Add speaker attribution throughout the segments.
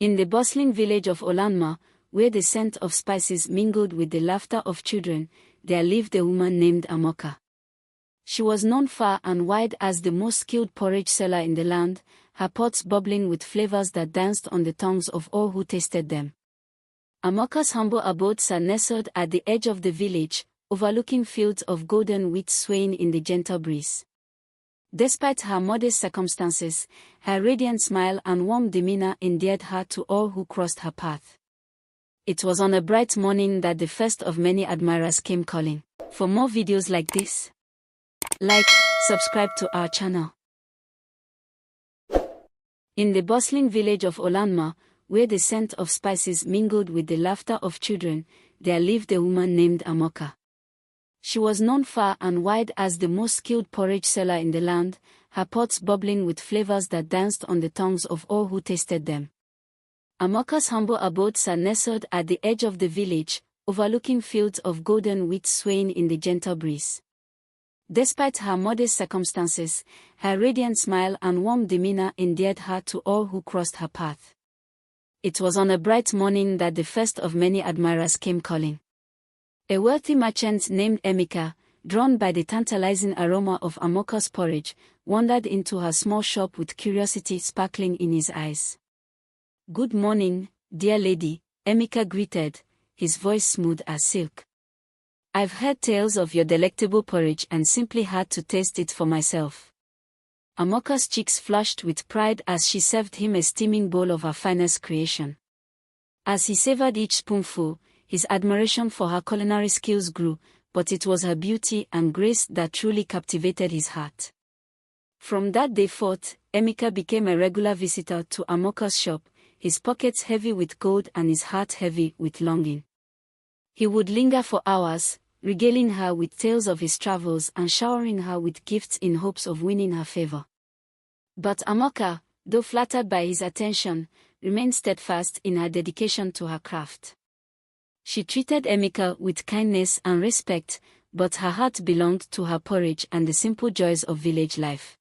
Speaker 1: In the bustling village of Olanma, where the scent of spices mingled with the laughter of children, there lived a woman named Amoka. She was known far and wide as the most skilled porridge seller in the land, her pots bubbling with flavors that danced on the tongues of all who tasted them. Amoka's humble abode sat nestled at the edge of the village, overlooking fields of golden wheat swaying in the gentle breeze. Despite her modest circumstances, her radiant smile and warm demeanor endeared her to all who crossed her path. It was on a bright morning that the first of many admirers came calling. For more videos like this, subscribe to our channel. In the bustling village of Olanma, where the scent of spices mingled with the laughter of children, there lived a woman named Amoka. She was known far and wide as the most skilled porridge seller in the land, her pots bubbling with flavors that danced on the tongues of all who tasted them. Amoka's humble abode sat nestled at the edge of the village, overlooking fields of golden wheat swaying in the gentle breeze. Despite her modest circumstances, her radiant smile and warm demeanor endeared her to all who crossed her path. It was on a bright morning that the first of many admirers came calling. A wealthy merchant named Emeka, drawn by the tantalizing aroma of Amoka's porridge, wandered into her small shop with curiosity sparkling in his eyes. "Good morning, dear lady," Emeka greeted, his voice smooth as silk. "I've heard tales of your delectable porridge and simply had to taste it for myself." Amoka's cheeks flushed with pride as she served him a steaming bowl of her finest creation. As he savored each spoonful, his admiration for her culinary skills grew, but it was her beauty and grace that truly captivated his heart. From that day forth, Emeka became a regular visitor to Amoka's shop, his pockets heavy with gold and his heart heavy with longing. He would linger for hours, regaling her with tales of his travels and showering her with gifts in hopes of winning her favor. But Amoka, though flattered by his attention, remained steadfast in her dedication to her craft. She treated Emeka with kindness and respect, but her heart belonged to her porridge and the simple joys of village life.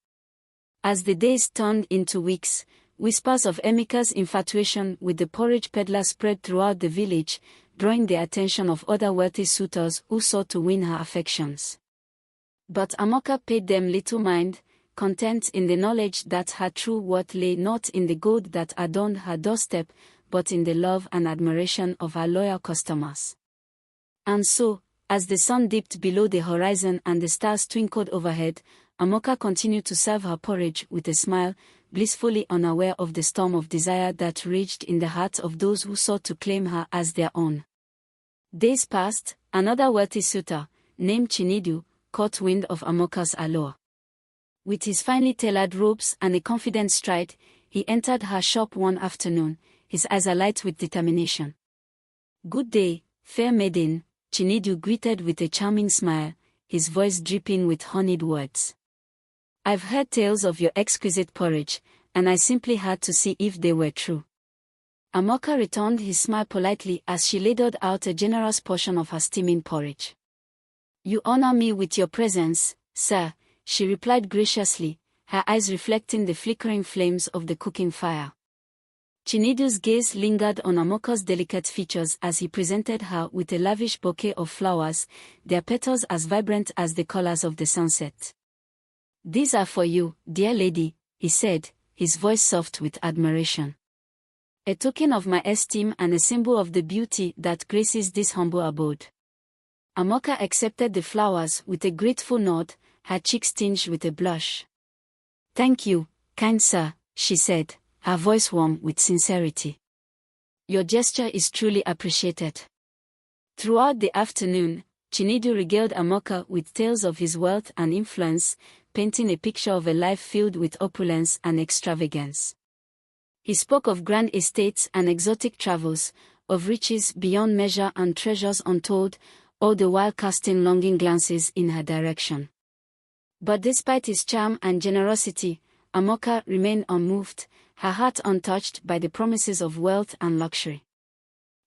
Speaker 1: As the days turned into weeks, whispers of Emeka's infatuation with the porridge peddler spread throughout the village, drawing the attention of other wealthy suitors who sought to win her affections. But Amoka paid them little mind, content in the knowledge that her true worth lay not in the gold that adorned her doorstep, but in the love and admiration of her loyal customers. And so, as the sun dipped below the horizon and the stars twinkled overhead, Amoka continued to serve her porridge with a smile, blissfully unaware of the storm of desire that raged in the hearts of those who sought to claim her as their own. Days passed, another wealthy suitor, named Chinedu, caught wind of Amoka's allure. With his finely tailored robes and a confident stride, he entered her shop one afternoon, his eyes alight with determination. "Good day, fair maiden," Chinedu greeted with a charming smile, his voice dripping with honeyed words. "I've heard tales of your exquisite porridge, and I simply had to see if they were true." Amoka returned his smile politely as she ladled out a generous portion of her steaming porridge. "You honor me with your presence, sir," she replied graciously, her eyes reflecting the flickering flames of the cooking fire. Chinedu's gaze lingered on Amoka's delicate features as he presented her with a lavish bouquet of flowers, their petals as vibrant as the colors of the sunset. "These are for you, dear lady," he said, his voice soft with admiration. "A token of my esteem and a symbol of the beauty that graces this humble abode." Amoka accepted the flowers with a grateful nod, her cheeks tinged with a blush. "Thank you, kind sir," she said, her voice warm with sincerity. "Your gesture is truly appreciated." Throughout the afternoon, Chinedu regaled Amoka with tales of his wealth and influence, painting a picture of a life filled with opulence and extravagance. He spoke of grand estates and exotic travels, of riches beyond measure and treasures untold, all the while casting longing glances in her direction. But despite his charm and generosity, Amoka remained unmoved, her heart untouched by the promises of wealth and luxury.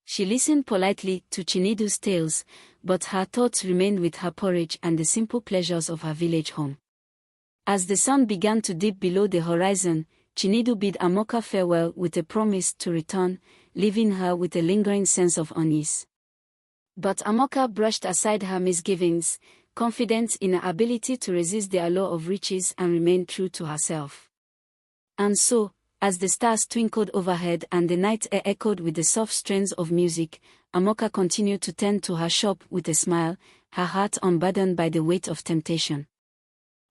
Speaker 1: She listened politely to Chinedu's tales, but her thoughts remained with her porridge and the simple pleasures of her village home. As the sun began to dip below the horizon, Chinedu bid Amoka farewell with a promise to return, leaving her with a lingering sense of unease. But Amoka brushed aside her misgivings, confident in her ability to resist the allure of riches and remain true to herself. And so, as the stars twinkled overhead and the night air echoed with the soft strains of music, Amoka continued to tend to her shop with a smile, her heart unburdened by the weight of temptation.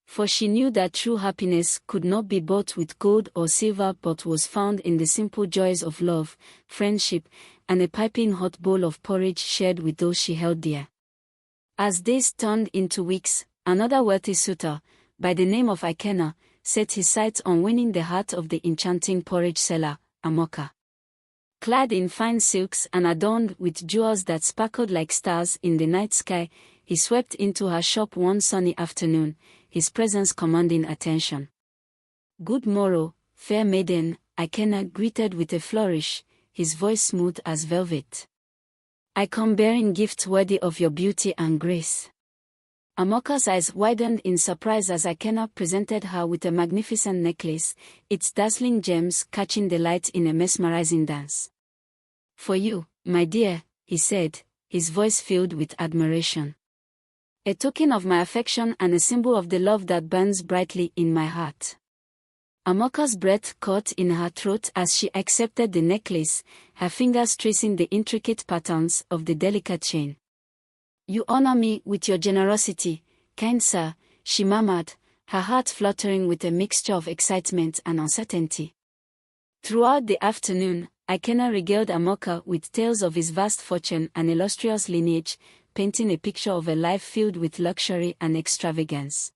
Speaker 1: For she knew that true happiness could not be bought with gold or silver but was found in the simple joys of love, friendship, and a piping hot bowl of porridge shared with those she held dear. As days turned into weeks, another wealthy suitor, by the name of Ikena, set his sights on winning the heart of the enchanting porridge seller, Amoka. Clad in fine silks and adorned with jewels that sparkled like stars in the night sky, he swept into her shop one sunny afternoon, his presence commanding attention. "Good morrow, fair maiden," Ikena greeted with a flourish, his voice smooth as velvet. "I come bearing gifts worthy of your beauty and grace." Amoka's eyes widened in surprise as Ikena presented her with a magnificent necklace, its dazzling gems catching the light in a mesmerizing dance. "For you, my dear," he said, his voice filled with admiration. "A token of my affection and a symbol of the love that burns brightly in my heart." Amoka's breath caught in her throat as she accepted the necklace, her fingers tracing the intricate patterns of the delicate chain. "You honor me with your generosity, kind sir," she murmured, her heart fluttering with a mixture of excitement and uncertainty. Throughout the afternoon, Ikena regaled Amoka with tales of his vast fortune and illustrious lineage, painting a picture of a life filled with luxury and extravagance.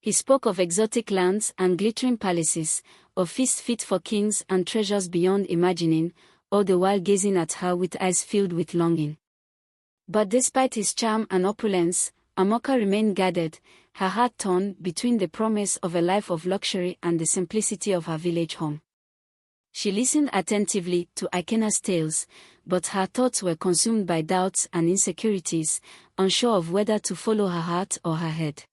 Speaker 1: He spoke of exotic lands and glittering palaces, of feasts fit for kings and treasures beyond imagining, all the while gazing at her with eyes filled with longing. But despite his charm and opulence, Amoka remained guarded, her heart torn between the promise of a life of luxury and the simplicity of her village home. She listened attentively to Ikena's tales, but her thoughts were consumed by doubts and insecurities, unsure of whether to follow her heart or her head.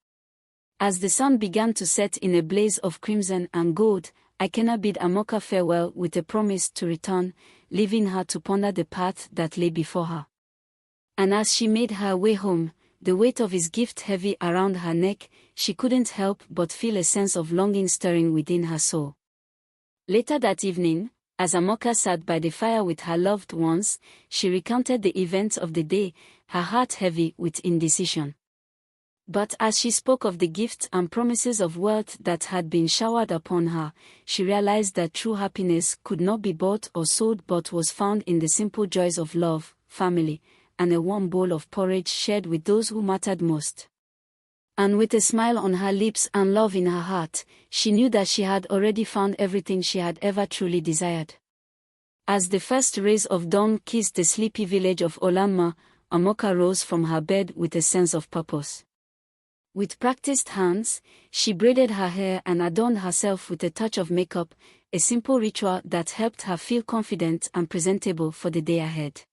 Speaker 1: As the sun began to set in a blaze of crimson and gold, Ikena bid Amoka farewell with a promise to return, leaving her to ponder the path that lay before her. And as she made her way home, the weight of his gift heavy around her neck, she couldn't help but feel a sense of longing stirring within her soul. Later that evening, as Amoka sat by the fire with her loved ones, she recounted the events of the day, her heart heavy with indecision. But as she spoke of the gifts and promises of wealth that had been showered upon her, she realized that true happiness could not be bought or sold but was found in the simple joys of love, family, and a warm bowl of porridge shared with those who mattered most. And with a smile on her lips and love in her heart, she knew that she had already found everything she had ever truly desired. As the first rays of dawn kissed the sleepy village of Olanma, Amoka rose from her bed with a sense of purpose. With practiced hands, she braided her hair and adorned herself with a touch of makeup, a simple ritual that helped her feel confident and presentable for the day ahead.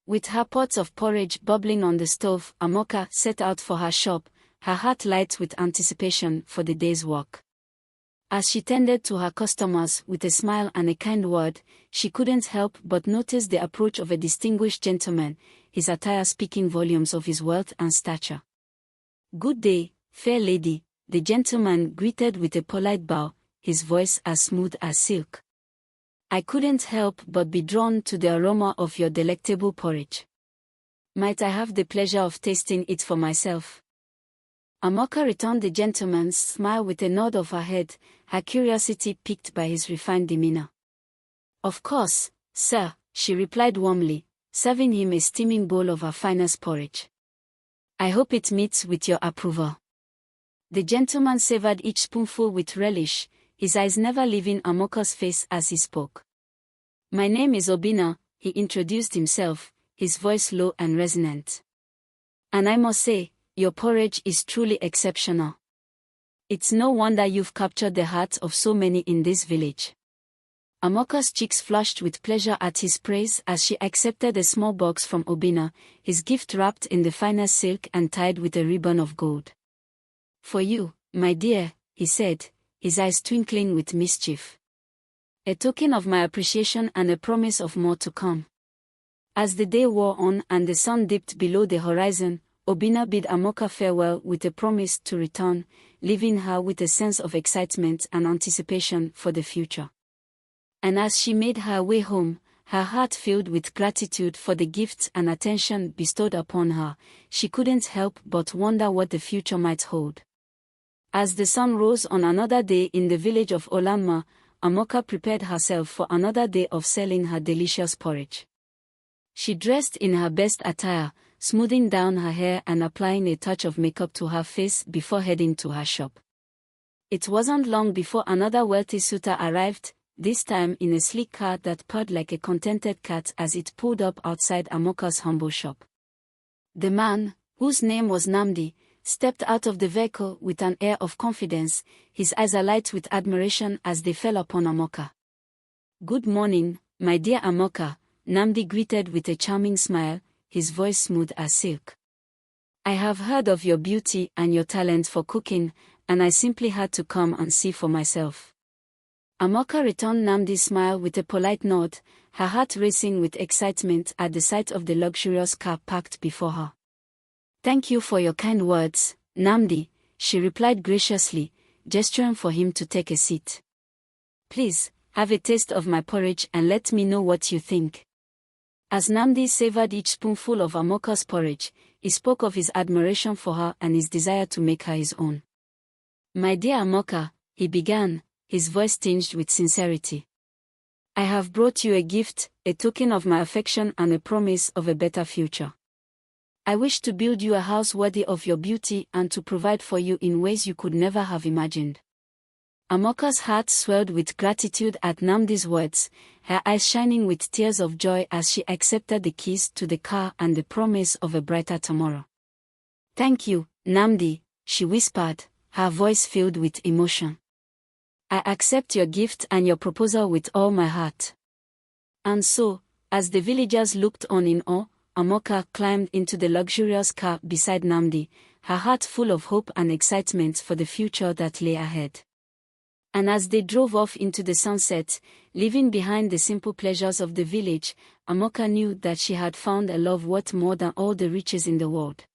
Speaker 1: With her pots of porridge bubbling on the stove, Amoka set out for her shop, her heart light with anticipation for the day's work. As she tended to her customers with a smile and a kind word, she couldn't help but notice the approach of a distinguished gentleman, his attire speaking volumes of his wealth and stature. "Good day, fair lady," the gentleman greeted with a polite bow, his voice as smooth as silk. "I couldn't help but be drawn to the aroma of your delectable porridge. Might I have the pleasure of tasting it for myself?" Amoka returned the gentleman's smile with a nod of her head, her curiosity piqued by his refined demeanor. "Of course, sir," she replied warmly, serving him a steaming bowl of her finest porridge. "I hope it meets with your approval." The gentleman savored each spoonful with relish, his eyes never leaving Amoka's face as he spoke. "My name is Obina," he introduced himself, his voice low and resonant. "And I must say, your porridge is truly exceptional. It's no wonder you've captured the hearts of so many in this village." Amoka's cheeks flushed with pleasure at his praise as she accepted a small box from Obina, his gift wrapped in the finest silk and tied with a ribbon of gold. "For you, my dear," he said, his eyes twinkling with mischief. A token of my appreciation and a promise of more to come. As the day wore on and the sun dipped below the horizon, Obinna bid Amoka farewell with a promise to return, leaving her with a sense of excitement and anticipation for the future. And as she made her way home, her heart filled with gratitude for the gifts and attention bestowed upon her, she couldn't help but wonder what the future might hold. As the sun rose on another day in the village of Olanma, Amoka prepared herself for another day of selling her delicious porridge. She dressed in her best attire, smoothing down her hair and applying a touch of makeup to her face before heading to her shop. It wasn't long before another wealthy suitor arrived, this time in a sleek car that purred like a contented cat as it pulled up outside Amoka's humble shop. The man, whose name was Namdi, stepped out of the vehicle with an air of confidence, his eyes alight with admiration as they fell upon Amoka. "Good morning, my dear Amoka," Namdi greeted with a charming smile, his voice smooth as silk. "I have heard of your beauty and your talent for cooking, and I simply had to come and see for myself." Amoka returned Namdi's smile with a polite nod, her heart racing with excitement at the sight of the luxurious car parked before her. "Thank you for your kind words, Namdi," she replied graciously, gesturing for him to take a seat. "Please, have a taste of my porridge and let me know what you think." As Namdi savored each spoonful of Amoka's porridge, he spoke of his admiration for her and his desire to make her his own. "My dear Amoka," he began, his voice tinged with sincerity. "I have brought you a gift, a token of my affection and a promise of a better future. I wish to build you a house worthy of your beauty and to provide for you in ways you could never have imagined." Amoka's heart swelled with gratitude at Namdi's words, her eyes shining with tears of joy as she accepted the keys to the car and the promise of a brighter tomorrow. "Thank you, Namdi," she whispered, her voice filled with emotion. "I accept your gift and your proposal with all my heart." And so, as the villagers looked on in awe, Amoka climbed into the luxurious car beside Namdi, her heart full of hope and excitement for the future that lay ahead. And as they drove off into the sunset, leaving behind the simple pleasures of the village, Amoka knew that she had found a love worth more than all the riches in the world.